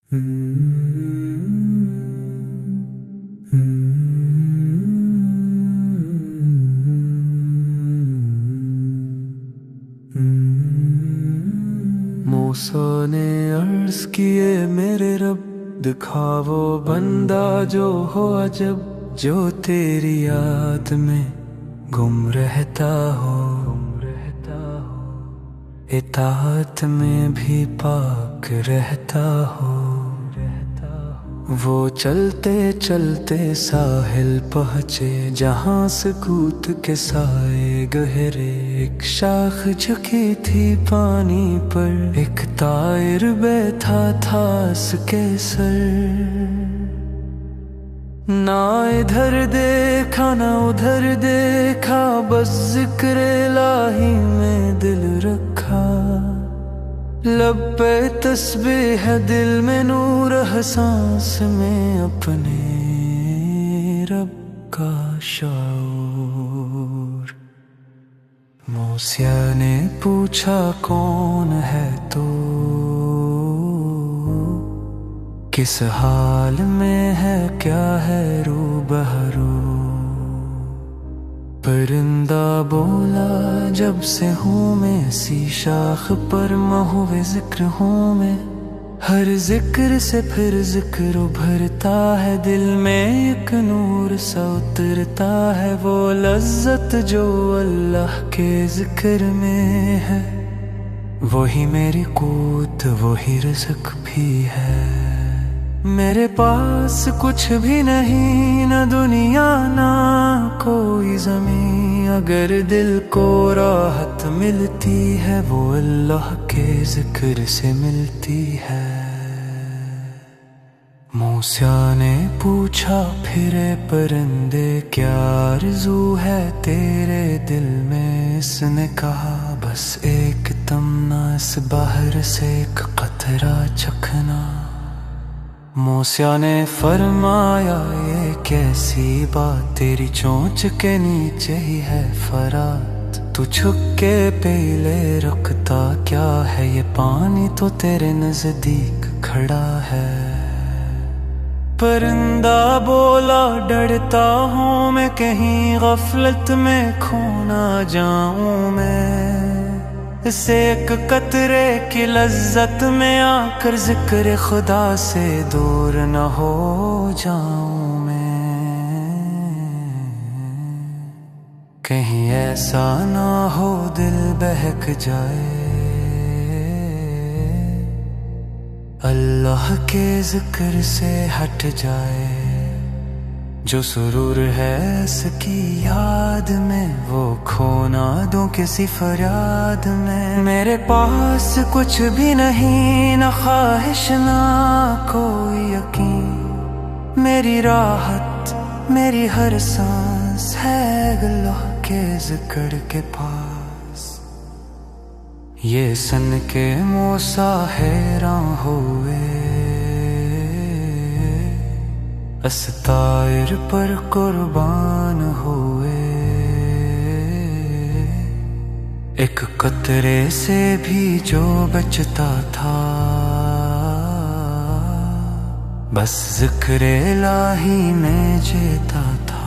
موسیٰ نے عرض کیے میرے رب دکھا وہ بندہ جو ہو عجب، جو تیری یاد میں گم رہتا ہو، اطاعت میں بھی پاک رہتا ہو۔ وہ چلتے چلتے ساحل پہنچے جہاں سکوت کے سائے گہرے، ایک شاخ جھکی تھی پانی پر، ایک طائر بیٹھا تھا اس کے سر۔ نہ ادھر دیکھا نہ ادھر دیکھا، بس ذکر الہی میں دل رکھا۔ لب پہ تسبیح ہے دل میں نور، سانس میں اپنے رب کا شعور۔ موسیٰ نے پوچھا کون ہے تو، کس حال میں ہے کیا ہے روبہرو؟ پرندہ بولا جب سے ہوں میں اسی شاخ پر، محو ذکر ہوں میں، ہر ذکر سے پھر ذکر ابھرتا ہے، دل میں ایک نور سا اترتا ہے، وہ لذت جو اللہ کے ذکر میں ہے، وہی میری قوت وہی رزق بھی ہے۔ میرے پاس کچھ بھی نہیں، نہ دنیا نہ کوئی زمین، اگر دل کو راحت ملتی ہے وہ اللہ کے ذکر سے ملتی ہے۔ موسیٰ نے پوچھا پھرے پرندے کیا آرزو ہے تیرے دل میں؟ اس نے کہا بس ایک تمنا، اس بحر سے ایک قطرہ چکھنا۔ موسیٰ نے فرمایا یہ کیسی بات، تیری چونچ کے نیچے ہی ہے فرات، تو چھک کے پیلے رکھتا کیا ہے، یہ پانی تو تیرے نزدیک کھڑا ہے۔ پرندہ بولا ڈرتا ہوں میں کہیں غفلت میں کھو نہ جاؤں میں، اس ایک قطرے کی لذت میں آ کر ذکر خدا سے دور نہ ہو جاؤں میں، کہیں ایسا نہ ہو دل بہک جائے، اللہ کے ذکر سے ہٹ جائے۔ جو سرور ہے اس کی یاد میں، وہ کھو نہ دوں کسی فریاد میں۔ میرے پاس کچھ بھی نہیں، نہ خواہش نہ کوئی یقین، میری راحت میری ہر سانس ہے اللہ کے ذکر کے پاس۔ یہ سن کے موسیٰ حیران ہوئے، اس طائر پر قربان ہوئے، ایک قطرے سے بھی جو بچتا تھا، بس ذکر الہی میں جیتا تھا۔